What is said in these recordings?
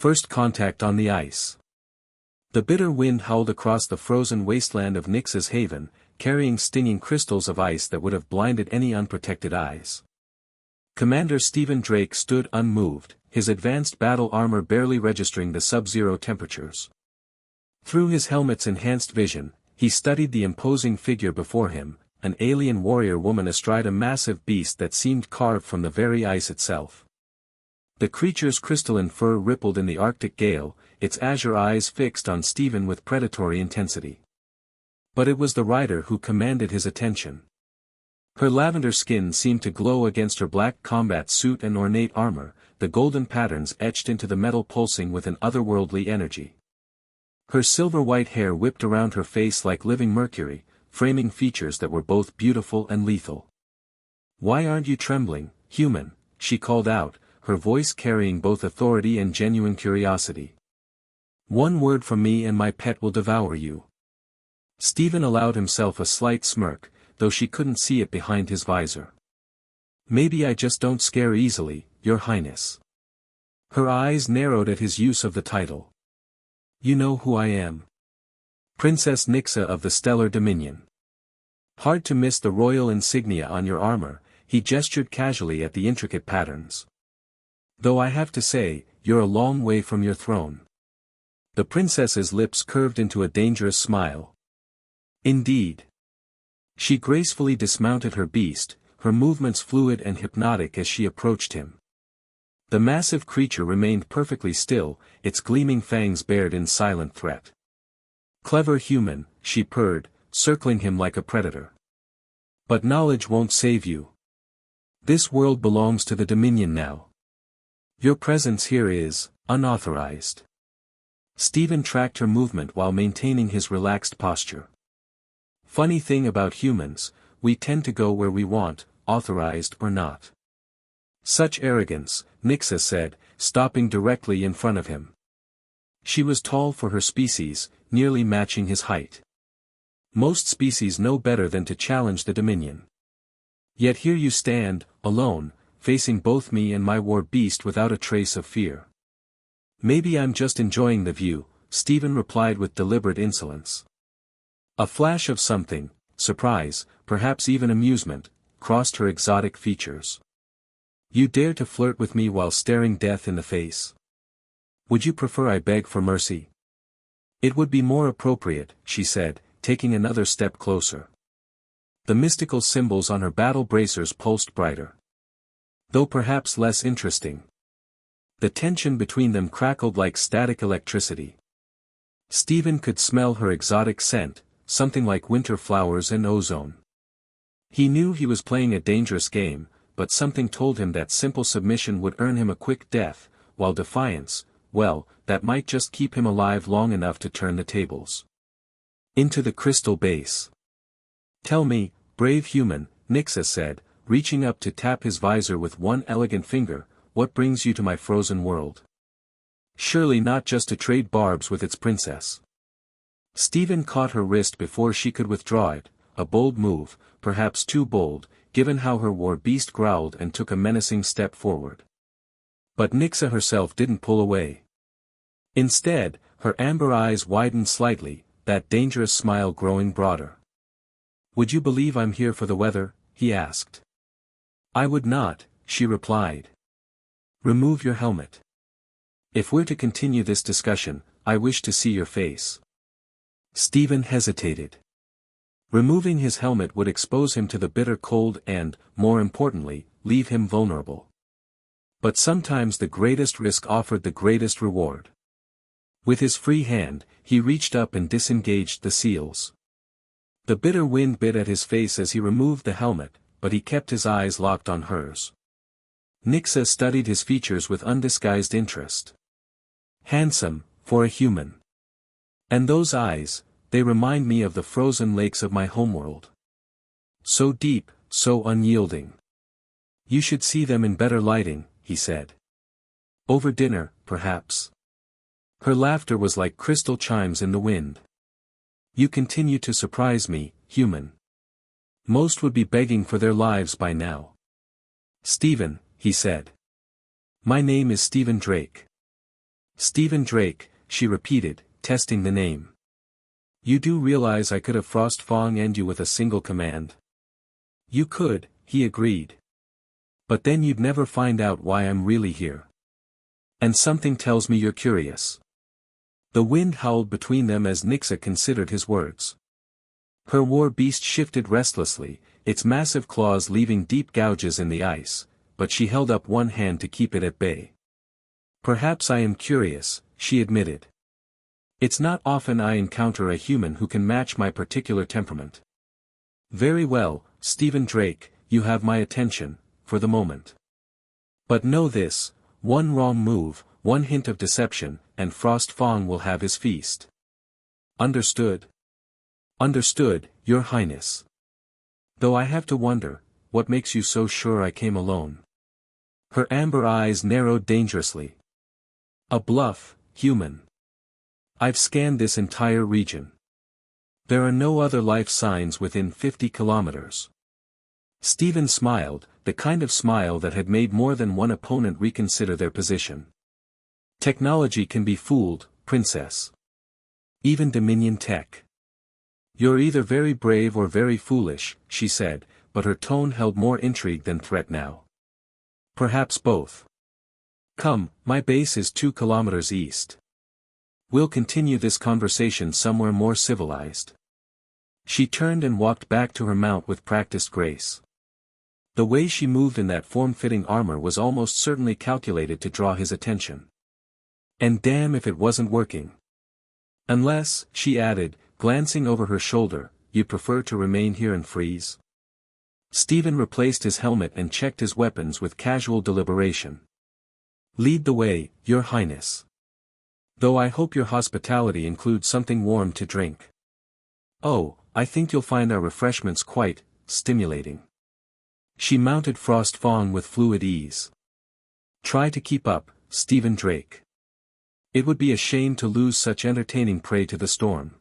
First contact on the ice. The bitter wind howled across the frozen wasteland of Nyxa's haven, carrying stinging crystals of ice that would have blinded any unprotected eyes. Commander Stephen Drake stood unmoved, his advanced battle armor barely registering the sub-zero temperatures. Through his helmet's enhanced vision, he studied the imposing figure before him, an alien warrior woman astride a massive beast that seemed carved from the very ice itself. The creature's crystalline fur rippled in the Arctic gale, its azure eyes fixed on Stephen with predatory intensity. But it was the rider who commanded his attention. Her lavender skin seemed to glow against her black combat suit and ornate armor, the golden patterns etched into the metal pulsing with an otherworldly energy. Her silver-white hair whipped around her face like living mercury, framing features that were both beautiful and lethal. "Why aren't you trembling, human?" she called out, her voice carrying both authority and genuine curiosity. "One word from me and my pet will devour you." Stephen allowed himself a slight smirk, though she couldn't see it behind his visor. "Maybe I just don't scare easily, Your Highness." Her eyes narrowed at his use of the title. "You know who I am. Princess Nyxa of the Stellar Dominion." Hard to miss the royal insignia on your armor, he gestured casually at the intricate patterns. "Though I have to say, you're a long way from your throne." The princess's lips curved into a dangerous smile. "Indeed." She gracefully dismounted her beast, her movements fluid and hypnotic as she approached him. The massive creature remained perfectly still, its gleaming fangs bared in silent threat. "Clever human," she purred, circling him like a predator. "But knowledge won't save you. This world belongs to the Dominion now. Your presence here is unauthorized." Stephen tracked her movement while maintaining his relaxed posture. "Funny thing about humans, we tend to go where we want, authorized or not." "Such arrogance," Nyxa said, stopping directly in front of him. She was tall for her species, nearly matching his height. Most species know better than to challenge the Dominion. Yet here you stand, alone, facing both me and my war beast without a trace of fear. "Maybe I'm just enjoying the view," Stephen replied with deliberate insolence. A flash of something, surprise, perhaps even amusement, crossed her exotic features. "You dare to flirt with me while staring death in the face? Would you prefer I beg for mercy?" "It would be more appropriate," she said, taking another step closer. The mystical symbols on her battle bracers pulsed brighter. Though perhaps less interesting. The tension between them crackled like static electricity. Stephen could smell her exotic scent, something like winter flowers and ozone. He knew he was playing a dangerous game, but something told him that simple submission would earn him a quick death, while defiance, well, that might just keep him alive long enough to turn the tables. Into the crystal base. "Tell me, brave human," Nyxa said, reaching up to tap his visor with one elegant finger, "what brings you to my frozen world? Surely not just to trade barbs with its princess." Stephen caught her wrist before she could withdraw it, a bold move, perhaps too bold, given how her war beast growled and took a menacing step forward. But Nyxa herself didn't pull away. Instead, her amber eyes widened slightly, that dangerous smile growing broader. "Would you believe I'm here for the weather?" he asked. "I would not," she replied. "Remove your helmet. If we're to continue this discussion, I wish to see your face." Stephen hesitated. Removing his helmet would expose him to the bitter cold and, more importantly, leave him vulnerable. But sometimes the greatest risk offered the greatest reward. With his free hand, he reached up and disengaged the seals. The bitter wind bit at his face as he removed the helmet, but he kept his eyes locked on hers. Nyxa studied his features with undisguised interest. Handsome, for a human. And those eyes, they remind me of the frozen lakes of my homeworld. So deep, so unyielding. You should see them in better lighting, he said. Over dinner, perhaps. Her laughter was like crystal chimes in the wind. You continue to surprise me, human. Most would be begging for their lives by now. Stephen, he said. My name is Stephen Drake. Stephen Drake, she repeated, testing the name. You do realize I could have Frost Fang end you with a single command? You could, he agreed. But then you'd never find out why I'm really here. And something tells me you're curious. The wind howled between them as Nyxa considered his words. Her war beast shifted restlessly, its massive claws leaving deep gouges in the ice, but she held up one hand to keep it at bay. Perhaps I am curious, she admitted. It's not often I encounter a human who can match my particular temperament. Very well, Stephen Drake, you have my attention, for the moment. But know this, one wrong move, one hint of deception, and Frost Fang will have his feast. Understood? Understood, Your Highness. Though I have to wonder, what makes you so sure I came alone? Her amber eyes narrowed dangerously. A bluff, human. I've scanned this entire region. There are no other life signs within 50 kilometers. Stephen smiled, the kind of smile that had made more than one opponent reconsider their position. Technology can be fooled, Princess. Even Dominion tech. You're either very brave or very foolish, she said, but her tone held more intrigue than threat now. Perhaps both. Come, my base is 2 kilometers east. We'll continue this conversation somewhere more civilized. She turned and walked back to her mount with practiced grace. The way she moved in that form-fitting armor was almost certainly calculated to draw his attention. And damn if it wasn't working. Unless, she added, glancing over her shoulder, you prefer to remain here and freeze? Stephen replaced his helmet and checked his weapons with casual deliberation. Lead the way, Your Highness. Though I hope your hospitality includes something warm to drink. Oh, I think you'll find our refreshments quite stimulating. She mounted Frost Fang with fluid ease. Try to keep up, Stephen Drake. It would be a shame to lose such entertaining prey to the storm.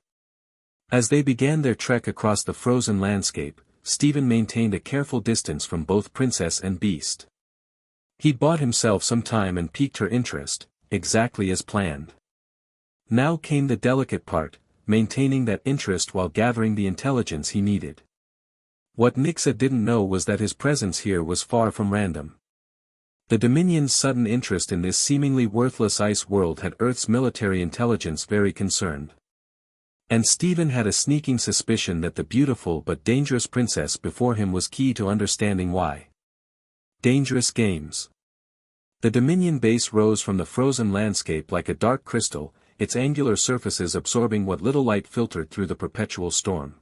As they began their trek across the frozen landscape, Stephen maintained a careful distance from both princess and beast. He'd bought himself some time and piqued her interest, exactly as planned. Now came the delicate part, maintaining that interest while gathering the intelligence he needed. What Nyxa didn't know was that his presence here was far from random. The Dominion's sudden interest in this seemingly worthless ice world had Earth's military intelligence very concerned. And Stephen had a sneaking suspicion that the beautiful but dangerous princess before him was key to understanding why. Dangerous games. The Dominion base rose from the frozen landscape like a dark crystal, its angular surfaces absorbing what little light filtered through the perpetual storm.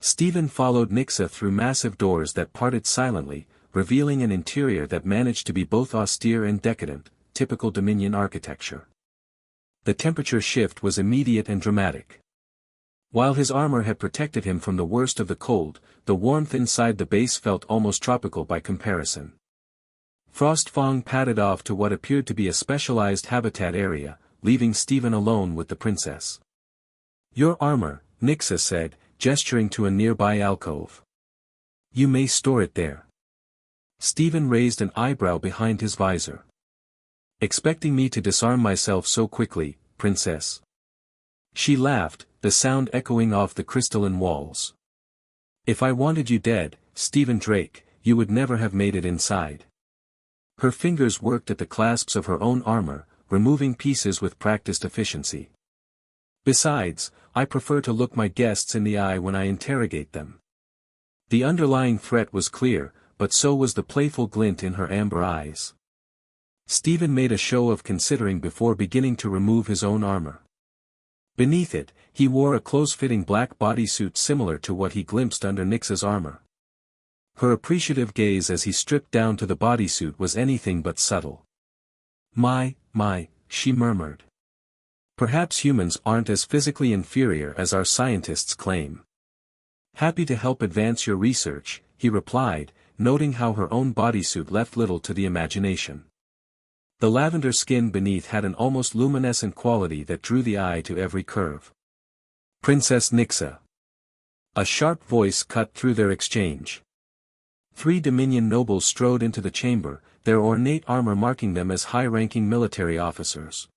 Stephen followed Nyxa through massive doors that parted silently, revealing an interior that managed to be both austere and decadent, typical Dominion architecture. The temperature shift was immediate and dramatic. While his armor had protected him from the worst of the cold, the warmth inside the base felt almost tropical by comparison. Frost Fang padded off to what appeared to be a specialized habitat area, leaving Stephen alone with the princess. Your armor, Nyxa said, gesturing to a nearby alcove. You may store it there. Stephen raised an eyebrow behind his visor. Expecting me to disarm myself so quickly, princess? She laughed, the sound echoing off the crystalline walls. If I wanted you dead, Stephen Drake, you would never have made it inside. Her fingers worked at the clasps of her own armor, removing pieces with practiced efficiency. Besides, I prefer to look my guests in the eye when I interrogate them. The underlying threat was clear, but so was the playful glint in her amber eyes. Stephen made a show of considering before beginning to remove his own armor. Beneath it, he wore a close-fitting black bodysuit similar to what he glimpsed under Nyxa's armor. Her appreciative gaze as he stripped down to the bodysuit was anything but subtle. My, she murmured. Perhaps humans aren't as physically inferior as our scientists claim. Happy to help advance your research, he replied, noting how her own bodysuit left little to the imagination. The lavender skin beneath had an almost luminescent quality that drew the eye to every curve. Princess Nyxa. A sharp voice cut through their exchange. 3 Dominion nobles strode into the chamber, their ornate armor marking them as high-ranking military officers.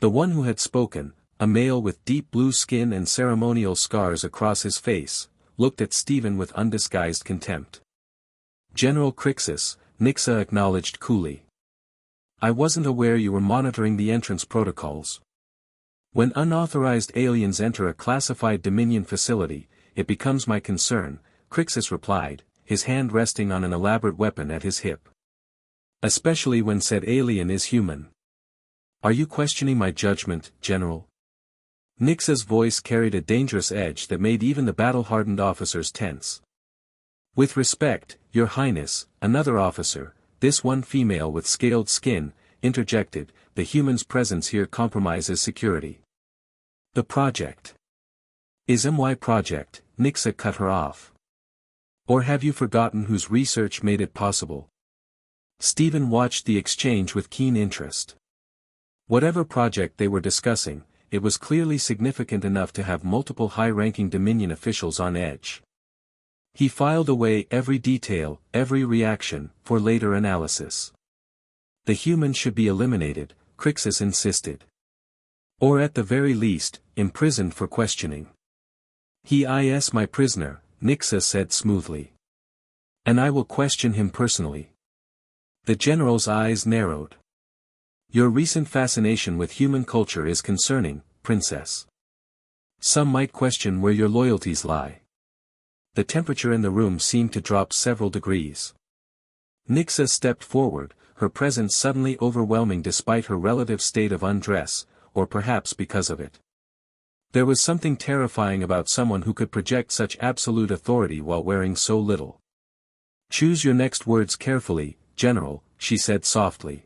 The one who had spoken, a male with deep blue skin and ceremonial scars across his face, looked at Stephen with undisguised contempt. "General Crixus," Nyxa acknowledged coolly. "I wasn't aware you were monitoring the entrance protocols. When unauthorized aliens enter a classified Dominion facility, it becomes my concern," Crixus replied, his hand resting on an elaborate weapon at his hip. "Especially when said alien is human. Are you questioning my judgment, General?" Nyxa's voice carried a dangerous edge that made even the battle-hardened officers tense. "With respect, Your Highness," another officer, this one female with scaled skin, interjected, "the human's presence here compromises security." "The project is my project," Nyxa cut her off. "Or have you forgotten whose research made it possible?" Stephen watched the exchange with keen interest. Whatever project they were discussing, it was clearly significant enough to have multiple high-ranking Dominion officials on edge. He filed away every detail, every reaction, for later analysis. "The human should be eliminated," Crixus insisted. "Or at the very least, imprisoned for questioning." "He is my prisoner," Nyxa said smoothly. "And I will question him personally." The general's eyes narrowed. "Your recent fascination with human culture is concerning, Princess. Some might question where your loyalties lie." The temperature in the room seemed to drop several degrees. Nyxa stepped forward, her presence suddenly overwhelming despite her relative state of undress, or perhaps because of it. There was something terrifying about someone who could project such absolute authority while wearing so little. "Choose your next words carefully, General," she said softly.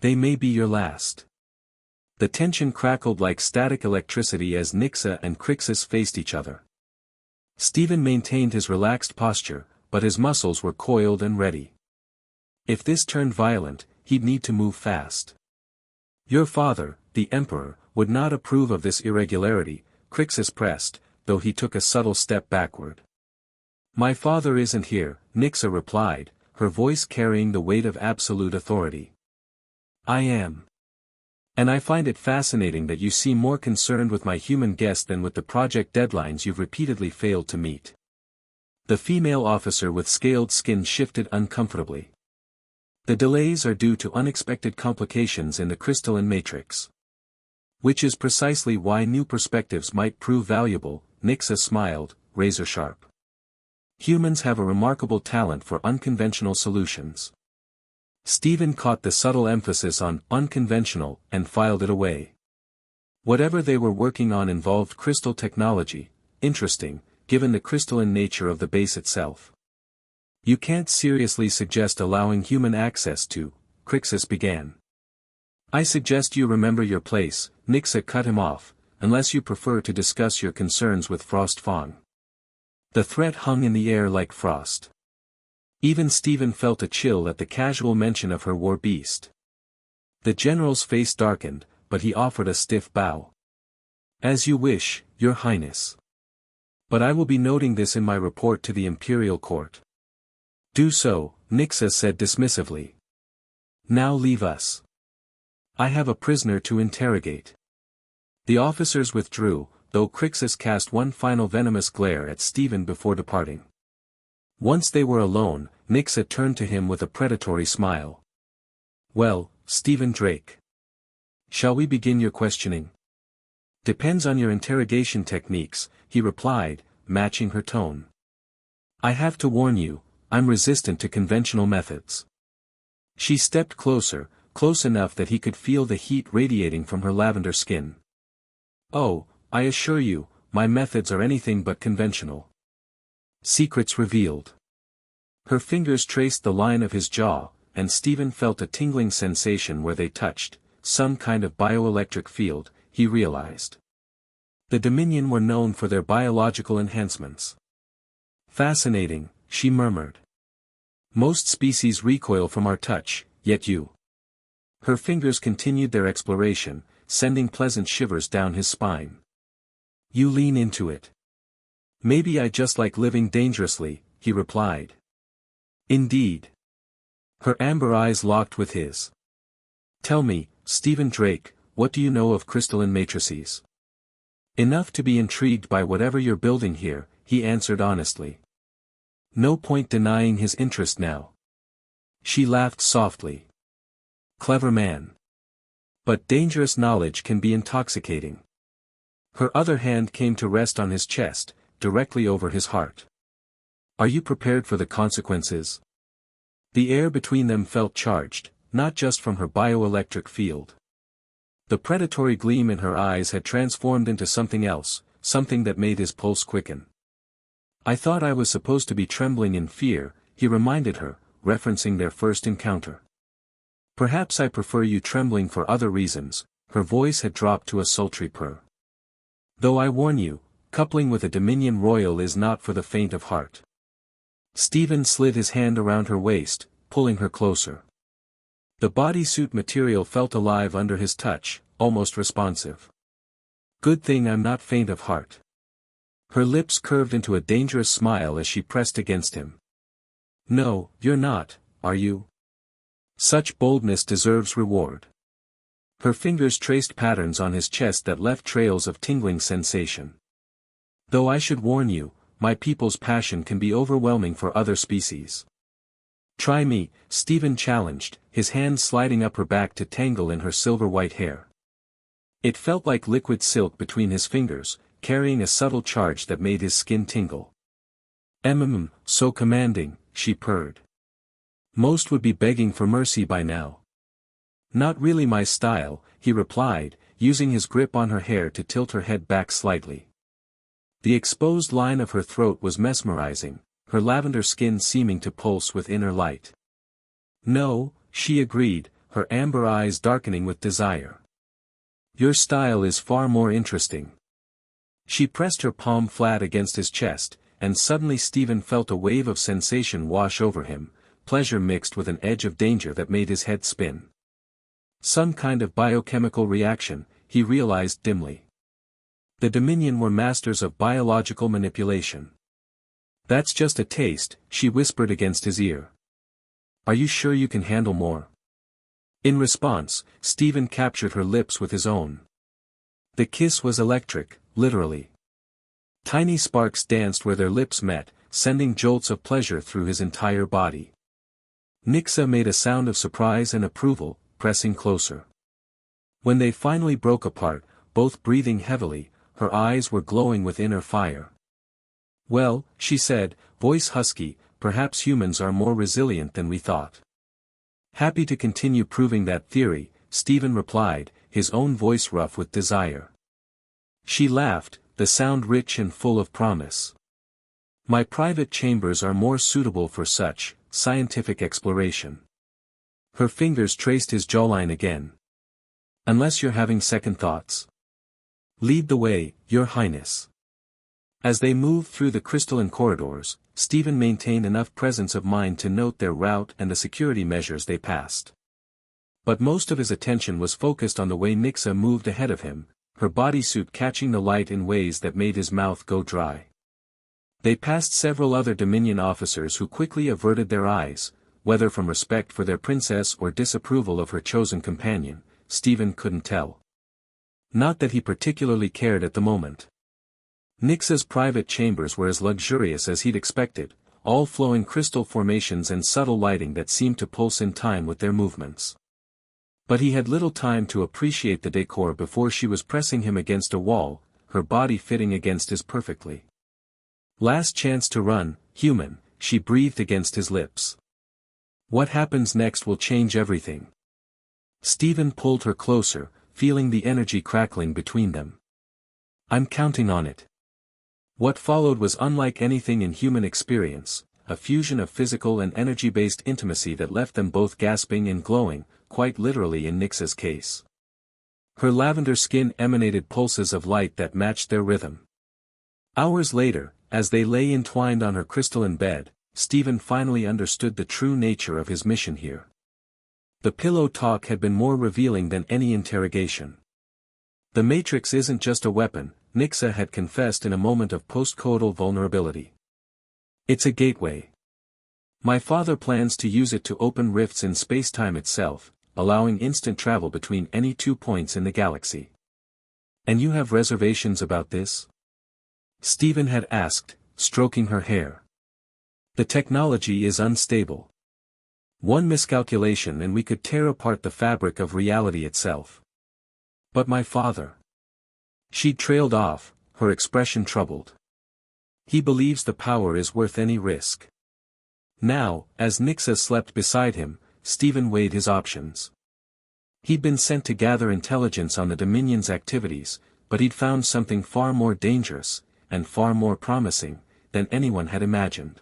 "They may be your last." The tension crackled like static electricity as Nyxa and Crixus faced each other. Stephen maintained his relaxed posture, but his muscles were coiled and ready. If this turned violent, he'd need to move fast. "Your father, the Emperor, would not approve of this irregularity," Crixus pressed, though he took a subtle step backward. "My father isn't here," Nyxa replied, her voice carrying the weight of absolute authority. "I am. And I find it fascinating that you seem more concerned with my human guest than with the project deadlines you've repeatedly failed to meet." The female officer with scaled skin shifted uncomfortably. "The delays are due to unexpected complications in the crystalline matrix. Which is precisely why new perspectives might prove valuable," Nyxa smiled, razor-sharp. "Humans have a remarkable talent for unconventional solutions." Stephen caught the subtle emphasis on unconventional and filed it away. Whatever they were working on involved crystal technology, interesting, given the crystalline nature of the base itself. "You can't seriously suggest allowing human access to," Crixus began. "I suggest you remember your place," Nyxa cut him off, "unless you prefer to discuss your concerns with Frost Fang." The threat hung in the air like frost. Even Stephen felt a chill at the casual mention of her war beast. The general's face darkened, but he offered a stiff bow. "As you wish, Your Highness. But I will be noting this in my report to the Imperial Court." "Do so," Nyxa said dismissively. "Now leave us. I have a prisoner to interrogate." The officers withdrew, though Crixus cast one final venomous glare at Stephen before departing. Once they were alone, Nyxa turned to him with a predatory smile. "Well, Stephen Drake. Shall we begin your questioning?" "Depends on your interrogation techniques," he replied, matching her tone. "I have to warn you, I'm resistant to conventional methods." She stepped closer, close enough that he could feel the heat radiating from her lavender skin. "Oh, I assure you, my methods are anything but conventional." Secrets revealed. Her fingers traced the line of his jaw, and Stephen felt a tingling sensation where they touched, some kind of bioelectric field, he realized. The Dominion were known for their biological enhancements. "Fascinating," she murmured. "Most species recoil from our touch, yet you." Her fingers continued their exploration, sending pleasant shivers down his spine. "You lean into it." "Maybe I just like living dangerously," he replied. "Indeed." Her amber eyes locked with his. "Tell me, Stephen Drake, what do you know of crystalline matrices? Enough to be intrigued by whatever you're building here, he answered honestly. No point denying his interest now. She laughed softly. Clever man. But dangerous knowledge can be intoxicating. Her other hand came to rest on his chest, directly over his heart. Are you prepared for the consequences? The air between them felt charged, not just from her bioelectric field. The predatory gleam in her eyes had transformed into something else, something that made his pulse quicken. I thought I was supposed to be trembling in fear, he reminded her, referencing their first encounter. Perhaps I prefer you trembling for other reasons, her voice had dropped to a sultry purr. Though I warn you, coupling with a Dominion Royal is not for the faint of heart. Stephen slid his hand around her waist, pulling her closer. The bodysuit material felt alive under his touch, almost responsive. Good thing I'm not faint of heart. Her lips curved into a dangerous smile as she pressed against him. No, you're not, are you? Such boldness deserves reward. Her fingers traced patterns on his chest that left trails of tingling sensation. Though I should warn you, my people's passion can be overwhelming for other species. Try me, Stephen challenged, his hands sliding up her back to tangle in her silver-white hair. It felt like liquid silk between his fingers, carrying a subtle charge that made his skin tingle. So commanding, she purred. Most would be begging for mercy by now. Not really my style, he replied, using his grip on her hair to tilt her head back slightly. The exposed line of her throat was mesmerizing, her lavender skin seeming to pulse with inner light. No, she agreed, her amber eyes darkening with desire. Your style is far more interesting. She pressed her palm flat against his chest, and suddenly Stephen felt a wave of sensation wash over him, pleasure mixed with an edge of danger that made his head spin. Some kind of biochemical reaction, he realized dimly. The Dominion were masters of biological manipulation. That's just a taste, she whispered against his ear. Are you sure you can handle more? In response, Stephen captured her lips with his own. The kiss was electric, literally. Tiny sparks danced where their lips met, sending jolts of pleasure through his entire body. Nyxa made a sound of surprise and approval, pressing closer. When they finally broke apart, both breathing heavily, her eyes were glowing with inner fire. Well, she said, voice husky, perhaps humans are more resilient than we thought. Happy to continue proving that theory, Stephen replied, his own voice rough with desire. She laughed, the sound rich and full of promise. My private chambers are more suitable for such scientific exploration. Her fingers traced his jawline again. Unless you're having second thoughts. Lead the way, Your Highness. As they moved through the crystalline corridors, Stephen maintained enough presence of mind to note their route and the security measures they passed. But most of his attention was focused on the way Nyxa moved ahead of him, her bodysuit catching the light in ways that made his mouth go dry. They passed several other Dominion officers who quickly averted their eyes, whether from respect for their princess or disapproval of her chosen companion, Stephen couldn't tell. Not that he particularly cared at the moment. Nyxa's private chambers were as luxurious as he'd expected, all flowing crystal formations and subtle lighting that seemed to pulse in time with their movements. But he had little time to appreciate the decor before she was pressing him against a wall, her body fitting against his perfectly. Last chance to run, human, she breathed against his lips. What happens next will change everything. Stephen pulled her closer, feeling the energy crackling between them. I'm counting on it. What followed was unlike anything in human experience, a fusion of physical and energy-based intimacy that left them both gasping and glowing, quite literally in Nyxa's case. Her lavender skin emanated pulses of light that matched their rhythm. Hours later, as they lay entwined on her crystalline bed, Stephen finally understood the true nature of his mission here. The pillow talk had been more revealing than any interrogation. The Matrix isn't just a weapon, Nyxa had confessed in a moment of post-coital vulnerability. It's a gateway. My father plans to use it to open rifts in space-time itself, allowing instant travel between any 2 points in the galaxy. And you have reservations about this? Stephen had asked, stroking her hair. The technology is unstable. One miscalculation and we could tear apart the fabric of reality itself. But my father. She trailed off, her expression troubled. He believes the power is worth any risk. Now, as Nyxa slept beside him, Stephen weighed his options. He'd been sent to gather intelligence on the Dominion's activities, but he'd found something far more dangerous, and far more promising, than anyone had imagined.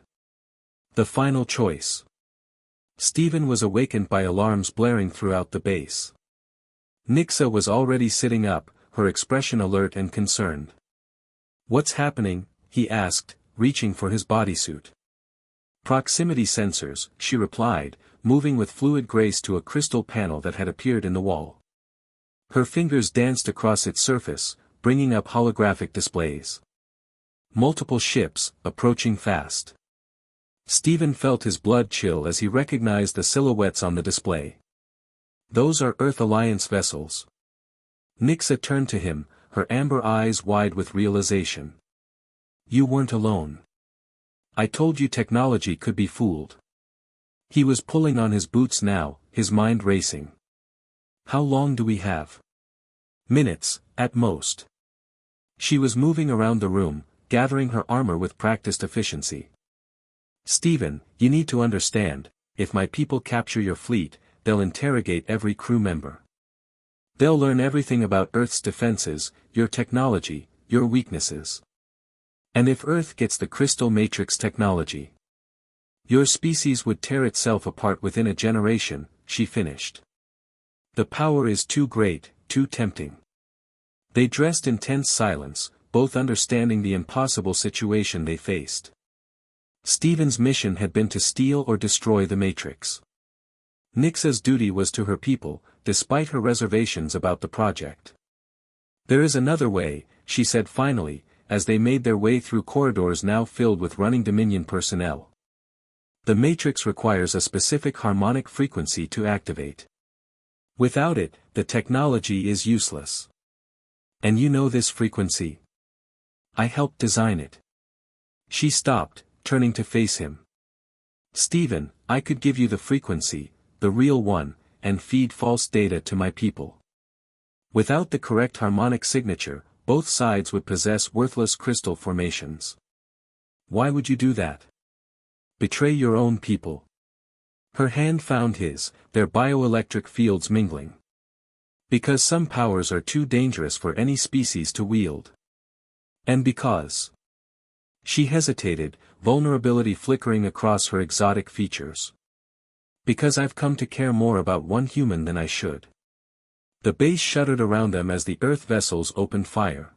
The final choice. Stephen was awakened by alarms blaring throughout the base. Nyxa was already sitting up, her expression alert and concerned. "What's happening?" he asked, reaching for his bodysuit. "Proximity sensors," she replied, moving with fluid grace to a crystal panel that had appeared in the wall. Her fingers danced across its surface, bringing up holographic displays. Multiple ships, approaching fast. Stephen felt his blood chill as he recognized the silhouettes on the display. "Those are Earth Alliance vessels." Nyxa turned to him, her amber eyes wide with realization. "You weren't alone. I told you technology could be fooled." He was pulling on his boots now, his mind racing. "How long do we have?" "Minutes, at most." She was moving around the room, gathering her armor with practiced efficiency. "Stephen, you need to understand, if my people capture your fleet, they'll interrogate every crew member. They'll learn everything about Earth's defenses, your technology, your weaknesses. And if Earth gets the crystal matrix technology, your species would tear itself apart within a generation," she finished. "The power is too great, too tempting." They dressed in tense silence, both understanding the impossible situation they faced. Stephen's mission had been to steal or destroy the Matrix. Nyxa's duty was to her people, despite her reservations about the project. "There is another way," she said finally, as they made their way through corridors now filled with running Dominion personnel. "The Matrix requires a specific harmonic frequency to activate. Without it, the technology is useless. And you know this frequency? I helped design it." She stopped, turning to face him. "Stephen, I could give you the frequency, the real one, and feed false data to my people. Without the correct harmonic signature, both sides would possess worthless crystal formations." "Why would you do that? Betray your own people." Her hand found his, their bioelectric fields mingling. "Because some powers are too dangerous for any species to wield. And because..." She hesitated, vulnerability flickering across her exotic features. "Because I've come to care more about one human than I should." The base shuddered around them as the Earth vessels opened fire.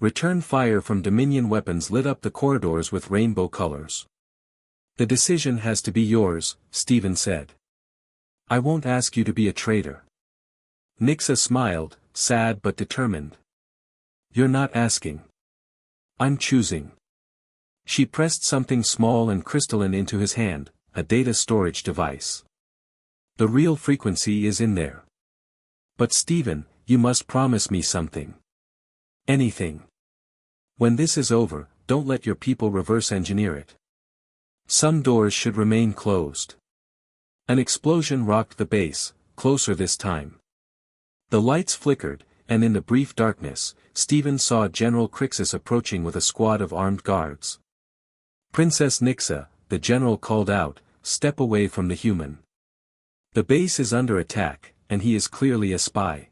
Return fire from Dominion weapons lit up the corridors with rainbow colors. "The decision has to be yours," Stephen said. "I won't ask you to be a traitor." Nyxa smiled, sad but determined. "You're not asking. I'm choosing." She pressed something small and crystalline into his hand, a data storage device. "The real frequency is in there. But Stephen, you must promise me something. Anything. When this is over, don't let your people reverse engineer it. Some doors should remain closed." An explosion rocked the base, closer this time. The lights flickered, and in the brief darkness, Stephen saw General Crixus approaching with a squad of armed guards. "Princess Nyxa," the general called out, "step away from the human. The base is under attack, and he is clearly a spy."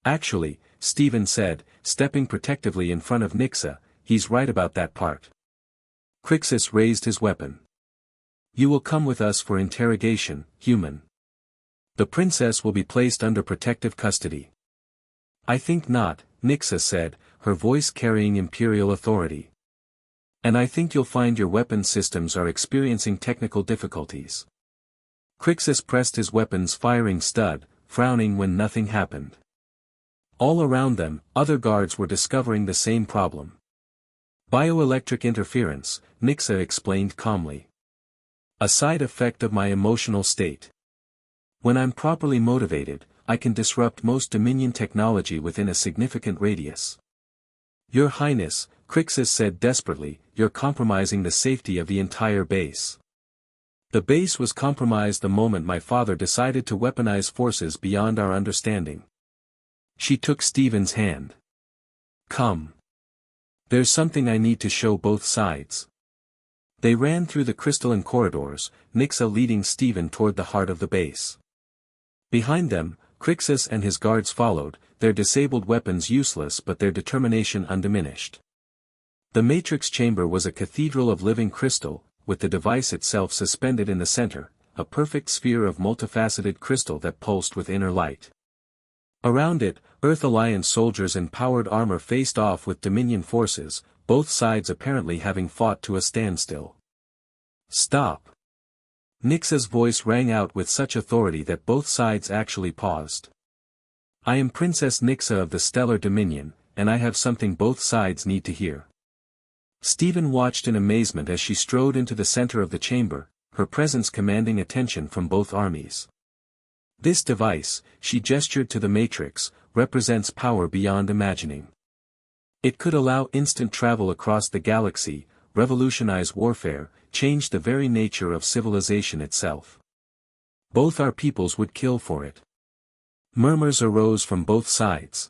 "Actually," Stephen said, stepping protectively in front of Nyxa, "he's right about that part." Crixus raised his weapon. "You will come with us for interrogation, human. The princess will be placed under protective custody." "I think not," Nyxa said, her voice carrying imperial authority. "And I think you'll find your weapon systems are experiencing technical difficulties." Crixus pressed his weapon's firing stud, frowning when nothing happened. All around them, other guards were discovering the same problem. "Bioelectric interference," Nyxa explained calmly. "A side effect of my emotional state. When I'm properly motivated, I can disrupt most Dominion technology within a significant radius. Your Highness, Crixus said desperately, you're compromising the safety of the entire base. The base was compromised the moment my father decided to weaponize forces beyond our understanding. She took Stephen's hand. Come. There's something I need to show both sides. They ran through the crystalline corridors, Nyxa leading Stephen toward the heart of the base. Behind them, Crixus and his guards followed, their disabled weapons useless but their determination undiminished. The matrix chamber was a cathedral of living crystal, with the device itself suspended in the center, a perfect sphere of multifaceted crystal that pulsed with inner light. Around it, Earth Alliance soldiers in powered armor faced off with Dominion forces, both sides apparently having fought to a standstill. Stop! Nyxa's voice rang out with such authority that both sides actually paused. I am Princess Nyxa of the Stellar Dominion, and I have something both sides need to hear. Stephen watched in amazement as she strode into the center of the chamber, her presence commanding attention from both armies. This device, she gestured to the Matrix, represents power beyond imagining. It could allow instant travel across the galaxy, revolutionize warfare, change the very nature of civilization itself. Both our peoples would kill for it. Murmurs arose from both sides.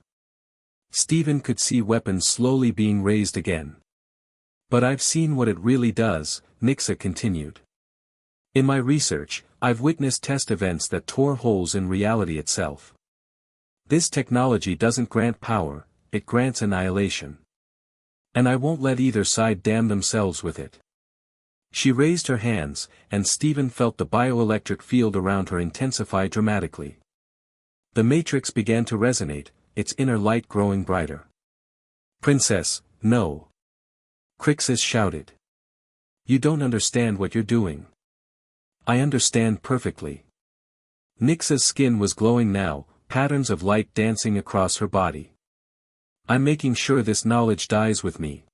Stephen could see weapons slowly being raised again. But I've seen what it really does, Nyxa continued. In my research, I've witnessed test events that tore holes in reality itself. This technology doesn't grant power, it grants annihilation. And I won't let either side damn themselves with it. She raised her hands, and Stephen felt the bioelectric field around her intensify dramatically. The matrix began to resonate, its inner light growing brighter. Princess, no! Crixus shouted. You don't understand what you're doing. I understand perfectly. Nyxa's skin was glowing now, patterns of light dancing across her body. I'm making sure this knowledge dies with me.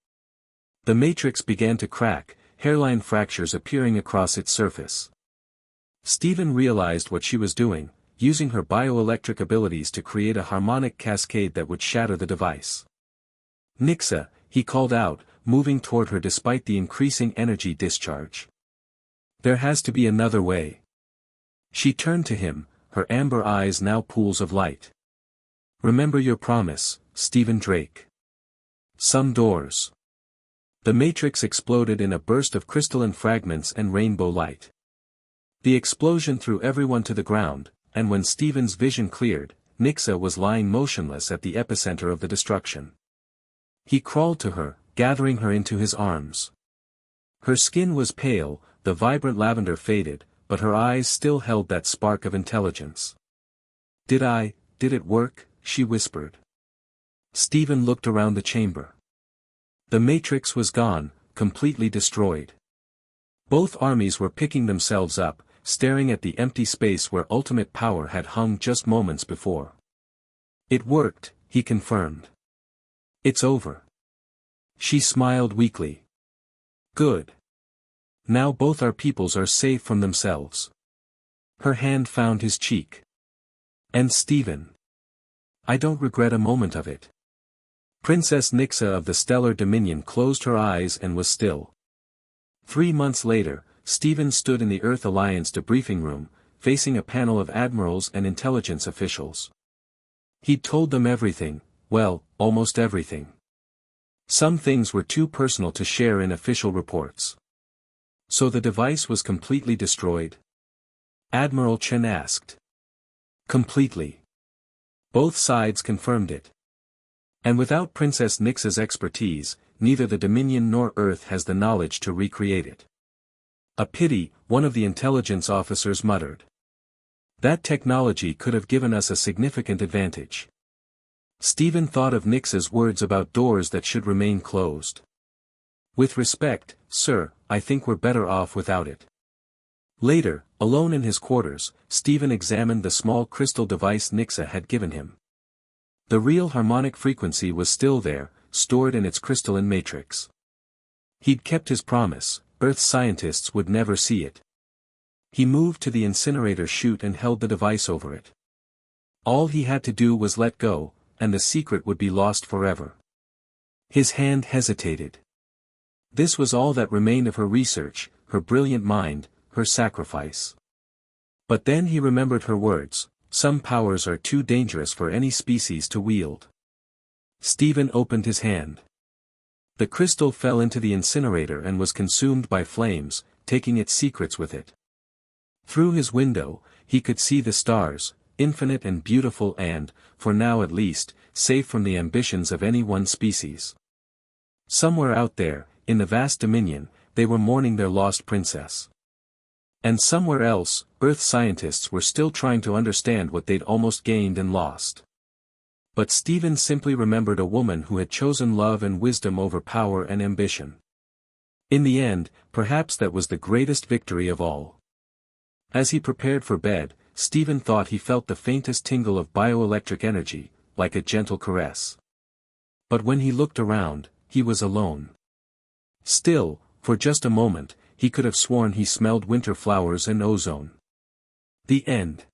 The matrix began to crack, hairline fractures appearing across its surface. Stephen realized what she was doing, using her bioelectric abilities to create a harmonic cascade that would shatter the device. Nyxa, he called out, moving toward her despite the increasing energy discharge. There has to be another way. She turned to him, her amber eyes now pools of light. Remember your promise, Stephen Drake. Some doors. The matrix exploded in a burst of crystalline fragments and rainbow light. The explosion threw everyone to the ground, and when Stephen's vision cleared, Nyxa was lying motionless at the epicenter of the destruction. He crawled to her, gathering her into his arms. Her skin was pale, the vibrant lavender faded, but her eyes still held that spark of intelligence. Did it work? She whispered. Stephen looked around the chamber. The matrix was gone, completely destroyed. Both armies were picking themselves up, staring at the empty space where ultimate power had hung just moments before. It worked, he confirmed. It's over. She smiled weakly. Good. Now both our peoples are safe from themselves. Her hand found his cheek. And Stephen. I don't regret a moment of it. Princess Nyxa of the Stellar Dominion closed her eyes and was still. 3 months later, Stephen stood in the Earth Alliance debriefing room, facing a panel of admirals and intelligence officials. He'd told them everything, well, almost everything. Some things were too personal to share in official reports. So the device was completely destroyed? Admiral Chen asked. Completely. Both sides confirmed it. And without Princess Nyxa's expertise, neither the Dominion nor Earth has the knowledge to recreate it. A pity, one of the intelligence officers muttered. That technology could have given us a significant advantage. Stephen thought of Nyxa's words about doors that should remain closed. With respect, sir, I think we're better off without it. Later, alone in his quarters, Stephen examined the small crystal device Nyxa had given him. The real harmonic frequency was still there, stored in its crystalline matrix. He'd kept his promise, Earth scientists would never see it. He moved to the incinerator chute and held the device over it. All he had to do was let go, and the secret would be lost forever. His hand hesitated. This was all that remained of her research, her brilliant mind, her sacrifice. But then he remembered her words, "Some powers are too dangerous for any species to wield." Stephen opened his hand. The crystal fell into the incinerator and was consumed by flames, taking its secrets with it. Through his window, he could see the stars, infinite and beautiful and, for now at least, safe from the ambitions of any one species. Somewhere out there, in the vast dominion, they were mourning their lost princess. And somewhere else, Earth scientists were still trying to understand what they'd almost gained and lost. But Stephen simply remembered a woman who had chosen love and wisdom over power and ambition. In the end, perhaps that was the greatest victory of all. As he prepared for bed, Stephen thought he felt the faintest tingle of bioelectric energy, like a gentle caress. But when he looked around, he was alone. Still, for just a moment, he could have sworn he smelled winter flowers and ozone. The end.